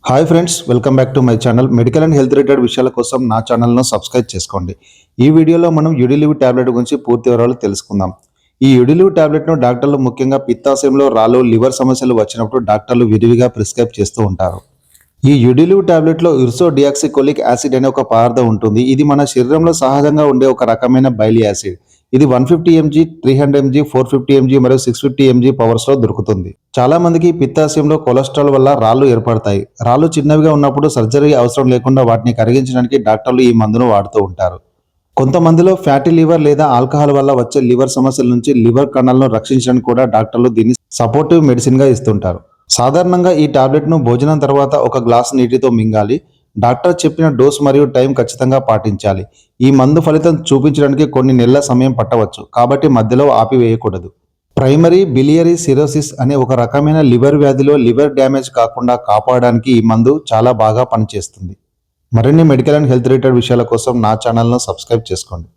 Hi friends, welcome back to my channel. Medical and health related విషయాల కోసం నా ఛానల్ను సబ్స్క్రైబ్ చేసుకోండి. ఈ వీడియోలో మనం యుడిలివ్ టాబ్లెట్ గురించి పూర్తి వివరాలు తెలుసుకుందాం. ఈ యుడిలివ్ టాబ్లెట్ను డాక్టర్లు ముఖ్యంగా పిత్తాశయంలో రాళ్ళు, లివర్ సమస్యలు వచ్చినప్పుడు డాక్టర్లు విరివిగా ప్రిస్క్రైబ్ చేస్తూ ఉంటారు. ఈ యుడిలివ్ టాబ్లెట్లో ఇర్సోడియాక్సికోలిక్ యాసిడ్ అనే ఒక పదార్థం ఉంటుంది. ఇది మన శరీరంలో సహజంగా ఉండే ఒక రకమైన బైలి యాసిడ్. ఇది 150 ఎంజీ, 300 ఎంజీ, 450 ఎంజీ మరియు 650 ఎంజీ పవర్స్లో దొరుకుతుంది. చాలా మందికి పిత్తాశయంలో కొలెస్ట్రాల్ వల్ల రాళ్ళు ఏర్పడతాయి. రాళ్ళు చిన్నవిగా ఉన్నప్పుడు సర్జరీ అవసరం లేకుండా వాటిని కరిగించడానికి డాక్టర్లు ఈ మందును వాడుతూ ఉంటారు. కొంతమందిలో ఫ్యాటీ లివర్ లేదా ఆల్కహాల్ వల్ల వచ్చే లివర్ సమస్యల నుంచి లివర్ కణాలను రక్షించడానికి కూడా డాక్టర్లు దీన్ని సపోర్టివ్ మెడిసిన్గా ఇస్తుంటారు. సాధారణంగా ఈ టాబ్లెట్ను భోజనం తర్వాత ఒక గ్లాసు నీటితో మింగాలి. డాక్టర్ చెప్పిన డోస్ మరియు టైం ఖచ్చితంగా పాటించాలి. ఈ మందు ఫలితం చూపించడానికి కొన్ని నెలల సమయం పట్టవచ్చు, కాబట్టి మధ్యలో ఆపివేయకూడదు. ప్రైమరీ బిలియరీ సిరోసిస్ అనే ఒక రకమైన లివర్ వ్యాధిలో లివర్ డ్యామేజ్ కాకుండా కాపాడడానికి ఈ మందు చాలా బాగా పనిచేస్తుంది. మరిన్ని మెడికల్ అండ్ హెల్త్ రిలేటెడ్ విషయాల కోసం నా ఛానల్ను సబ్స్క్రైబ్ చేసుకోండి.